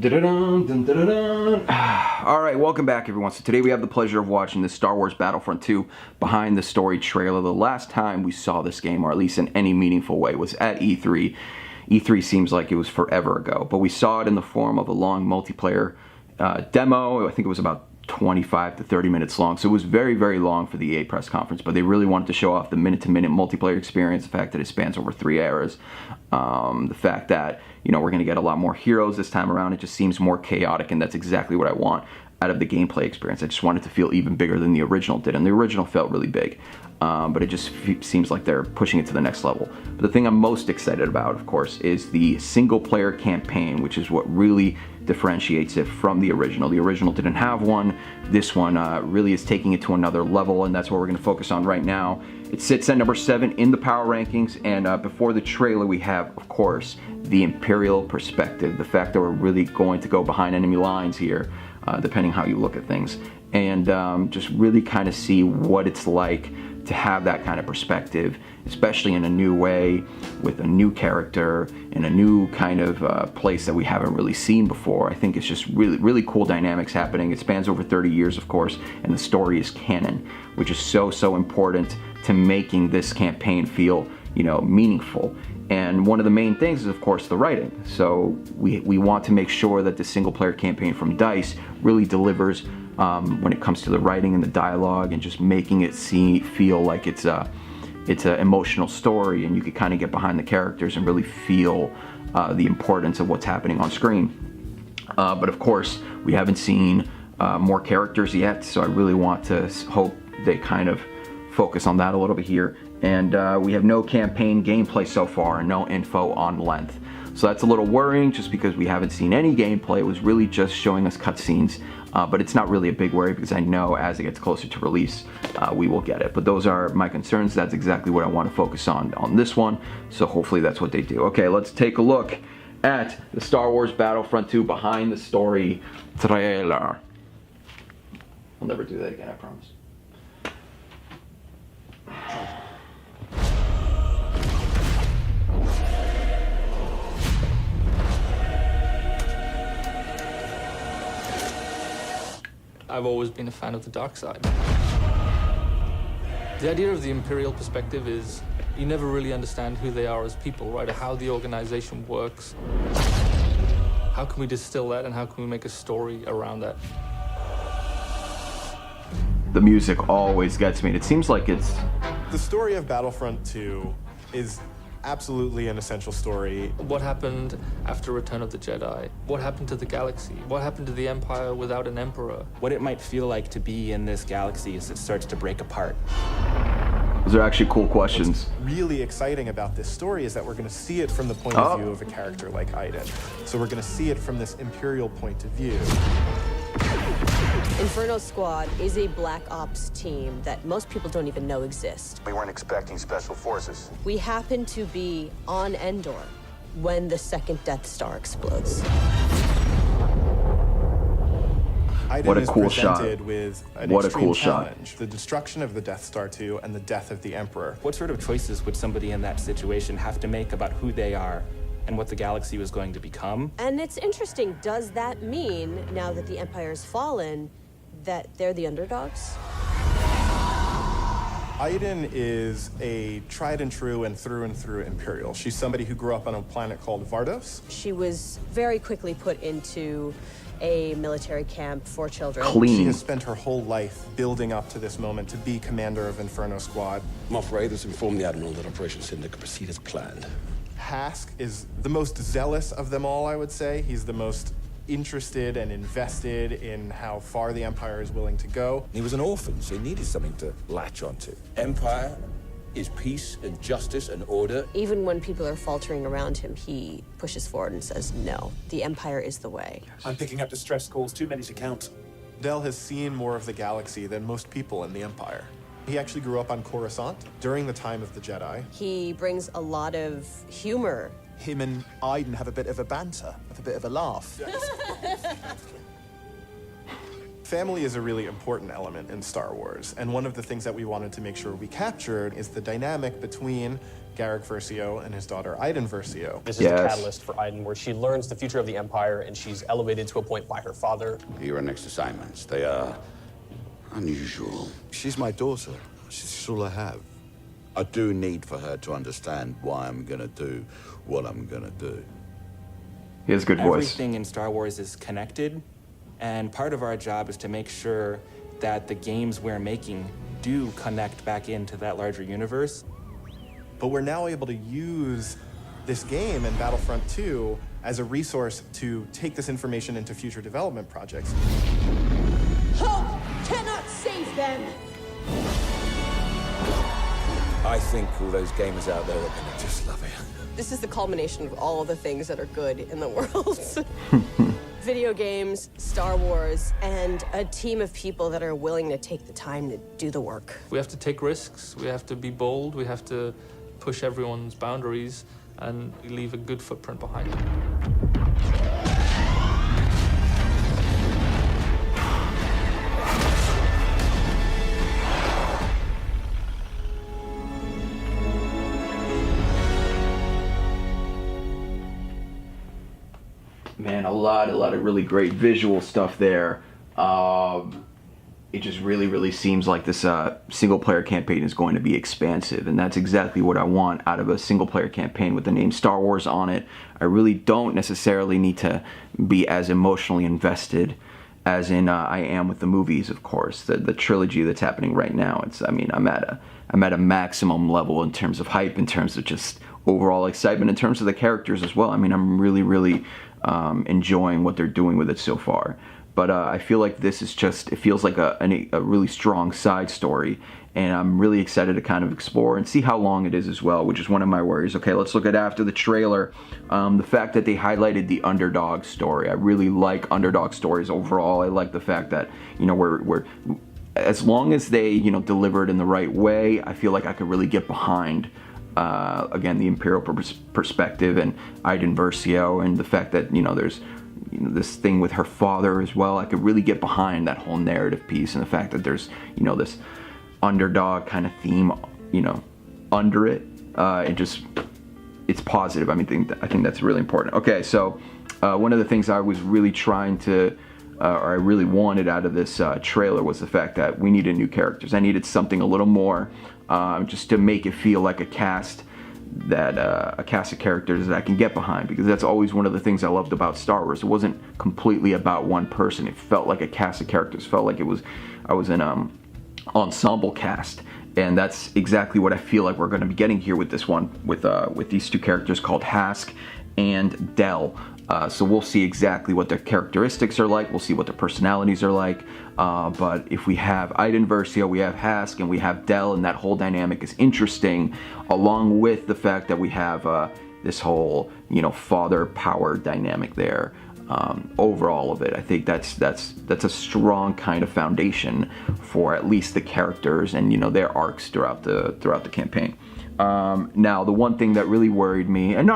Dun-dun-dun, dun-dun-dun-dun. All right, welcome back, everyone. So today we have the pleasure of watching the Star Wars Battlefront 2 behind the story trailer. The last time we saw this game, or at least in any meaningful way, was at E3. E3 seems like it was forever ago, but we saw it in the form of a long multiplayer demo. I think it was about 25 to 30 minutes long, so it was very, very long for the EA press conference, but they really wanted to show off the minute-to-minute multiplayer experience, the fact that it spans over 3 eras, the fact that, you know, we're going to get a lot more heroes this time around. It just seems more chaotic, and that's exactly what I want out of the gameplay experience. I just want it to feel even bigger than the original did, and the original felt really big, but it just seems like they're pushing it to the next level. But the thing I'm most excited about, of course, is the single-player campaign, which is what really differentiates it from the original. The original didn't have one. This one really is taking it to another level, and that's what we're going to focus on right now. It sits at number 7 in the power rankings, and before the trailer we have, of course, the Imperial perspective, the fact that we're really going to go behind enemy lines here, depending how you look at things, and just really kind of see what it's like to have that kind of perspective, especially in a new way, with a new character, in a new kind of place that we haven't really seen before. I think it's just really, really cool dynamics happening. It spans over 30 years, of course, and the story is canon, which is so important to making this campaign feel, you know, meaningful. And one of the main things is, of course, the writing. So we want to make sure that the single-player campaign from DICE really delivers when it comes to the writing and the dialogue, and just making it feel like it's an emotional story, and you could kind of get behind the characters and really feel the importance of what's happening on screen. But of course, we haven't seen more characters yet, so I really want to hope they kind of focus on that a little bit here. And we have no campaign gameplay so far, and no info on length. So that's a little worrying, just because we haven't seen any gameplay. It was really just showing us cutscenes, but it's not really a big worry, because I know as it gets closer to release, we will get it. But those are my concerns. That's exactly what I want to focus on this one, so hopefully that's what they do. Okay, let's take a look at the Star Wars Battlefront 2 behind the story trailer. I'll never do that again, I promise. I've always been a fan of the dark side. The idea of the Imperial perspective is you never really understand who they are as people, right? Or how the organization works. How can we distill that, and how can we make a story around that? The music always gets me, and it seems like it's... The story of Battlefront 2 is absolutely an essential story. What happened after Return of the Jedi? What happened to the galaxy? What happened to the Empire without an emperor? What it might feel like to be in this galaxy as it starts to break apart. Those are actually cool questions. What's really exciting about this story is that we're going to see it from the point of view of a character like Iden. So we're going to see it from this Imperial point of view. Inferno Squad is a black ops team that most people don't even know exists. We weren't expecting special forces. We happen to be on Endor when the second Death Star explodes. Iden What a is cool presented shot. with an What a extreme cool shot. challenge, the destruction of the Death Star 2 and the death of the Emperor. What sort of choices would somebody in that situation have to make about who they are and what the galaxy was going to become? And it's interesting, does that mean, now that the Empire's fallen, that they're the underdogs? Iden is a tried and true Imperial. She's somebody who grew up on a planet called Vardos. She was very quickly put into a military camp for children. She Clean. has spent her whole life building up to this moment to be commander of Inferno Squad. Moff Raiders informed the Admiral that Operation Cinder could proceed as planned. Hask is the most zealous of them all, I would say. He's the most interested and invested in how far the Empire is willing to go. He was an orphan, so he needed something to latch onto. Empire is peace and justice and order. Even when people are faltering around him, he pushes forward and says, no, the Empire is the way. I'm picking up distress calls, too many to count. Del has seen more of the galaxy than most people in the Empire. He actually grew up on Coruscant during the time of the Jedi. He brings a lot of humor. Him and Iden have a bit of a banter, have a bit of a laugh. Family is a really important element in Star Wars, and one of the things that we wanted to make sure we captured is the dynamic between Garrick Versio and his daughter Iden Versio. This is a catalyst for Iden, where she learns the future of the Empire, and she's elevated to a point by her father. Your next assignments, they are unusual. She's my daughter. She's all I have. I do need for her to understand why I'm gonna do what I'm gonna do. He has a good voice. Everything in Star Wars is connected, and part of our job is to make sure that the games we're making do connect back into that larger universe. But we're now able to use this game and Battlefront 2 as a resource to take this information into future development projects. Hope cannot save them! I think all those gamers out there are gonna just love it. This is the culmination of all the things that are good in the world. Video games, Star Wars, and a team of people that are willing to take the time to do the work. We have to take risks, we have to be bold, we have to push everyone's boundaries and leave a good footprint behind. Man, a lot of really great visual stuff there. It just really seems like this single-player campaign is going to be expansive, and that's exactly what I want out of a single-player campaign with the name Star Wars on it. I really don't necessarily need to be as emotionally invested as in I am with the movies, of course. The trilogy that's happening right now. I'm at a maximum level in terms of hype, in terms of just overall excitement, in terms of the characters as well. I'm really enjoying what they're doing with it so far. But I feel like this is just, it feels like a really strong side story, and I'm really excited to kind of explore and see how long it is as well, which is one of my worries. Okay, let's look at after the trailer. The fact that they highlighted the underdog story. I really like underdog stories overall. I like the fact that, we're as long as they, deliver it in the right way, I feel like I could really get behind again, the Imperial perspective and Iden Versio, and the fact that, there's this thing with her father as well. I could really get behind that whole narrative piece, and the fact that there's, this underdog kind of theme, under it. It's positive. I think that's really important. Okay, so one of the things I was really trying to, or I really wanted out of this trailer was the fact that we needed new characters. I needed something a little more, just to make it feel like a cast of characters that I can get behind, because that's always one of the things I loved about Star Wars. It wasn't completely about one person. It felt like a cast of characters. It felt like I was an ensemble cast, and that's exactly what I feel like we're going to be getting here with this one, with these two characters called Hask and Del. So we'll see exactly what their characteristics are like. We'll see what their personalities are like. But if we have Iden Versio, we have Hask, and we have Del, and that whole dynamic is interesting, along with the fact that we have this whole, father power dynamic there. Over all of it, I think that's a strong kind of foundation for at least the characters and their arcs throughout the campaign. Now, the one thing that really worried me, and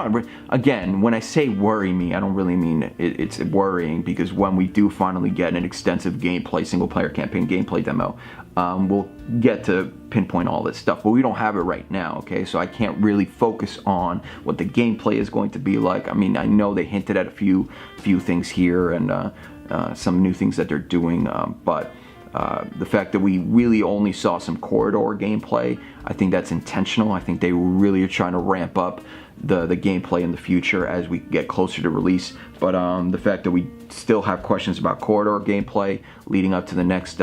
again, when I say worry me, I don't really mean it's worrying, because when we do finally get an extensive gameplay, single-player campaign gameplay demo, we'll get to pinpoint all this stuff, but we don't have it right now, okay? So I can't really focus on what the gameplay is going to be like. I know they hinted at a few things here and some new things that they're doing, but the fact that we really only saw some corridor gameplay, I think that's intentional. I think they really are trying to ramp up the gameplay in the future as we get closer to release. But the fact that we still have questions about corridor gameplay leading up to the next,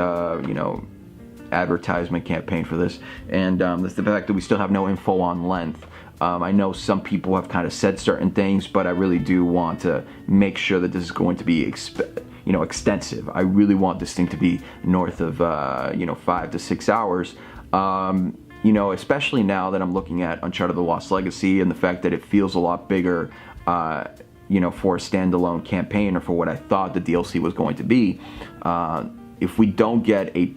advertisement campaign for this, and the fact that we still have no info on length. I know some people have kind of said certain things, but I really do want to make sure that this is going to be extensive. I really want this thing to be north of 5 to 6 hours. Especially now that I'm looking at Uncharted: The Lost Legacy, and the fact that it feels a lot bigger, for a standalone campaign, or for what I thought the DLC was going to be. If we don't get a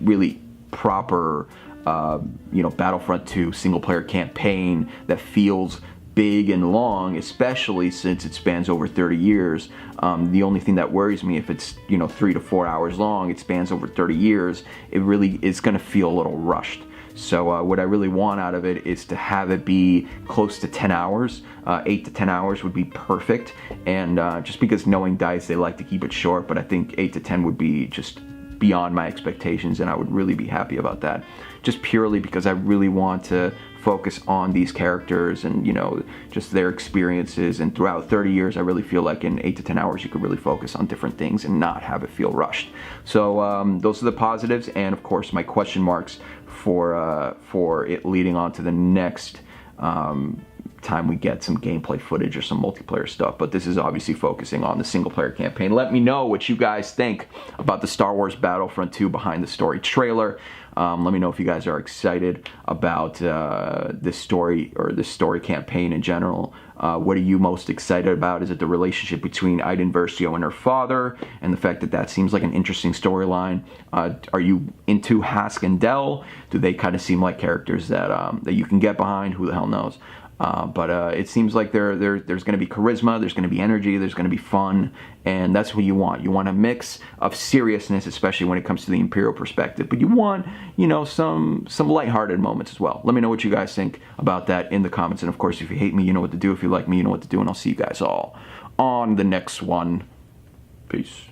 really proper, Battlefront 2 single-player campaign that feels big and long, especially since it spans over 30 years. The only thing that worries me, if it's 3 to 4 hours long, it spans over 30 years, it really is going to feel a little rushed. So what I really want out of it is to have it be close to 10 hours. 8 to 10 hours would be perfect. And just because knowing DICE, they like to keep it short, but I think 8 to 10 would be just beyond my expectations, and I would really be happy about that. Just purely because I really want to focus on these characters and, just their experiences. And throughout 30 years, I really feel like in 8 to 10 hours, you could really focus on different things and not have it feel rushed. So those are the positives, and of course, my question marks for it leading on to the next time we get some gameplay footage or some multiplayer stuff. But this is obviously focusing on the single player campaign. Let me know what you guys think about the Star Wars Battlefront 2 behind the story trailer. Let me know if you guys are excited about this story or this story campaign in general. What are you most excited about? Is it the relationship between Iden Versio and her father, and the fact that that seems like an interesting storyline? Are you into Hask and Del? Do they kind of seem like characters that that you can get behind? Who the hell knows? But it seems like there's going to be charisma, there's going to be energy, there's going to be fun, and that's what you want. You want a mix of seriousness, especially when it comes to the Imperial perspective, but you want, some lighthearted moments as well. Let me know what you guys think about that in the comments, and of course, if you hate me, you know what to do. If you like me, you know what to do, and I'll see you guys all on the next one. Peace.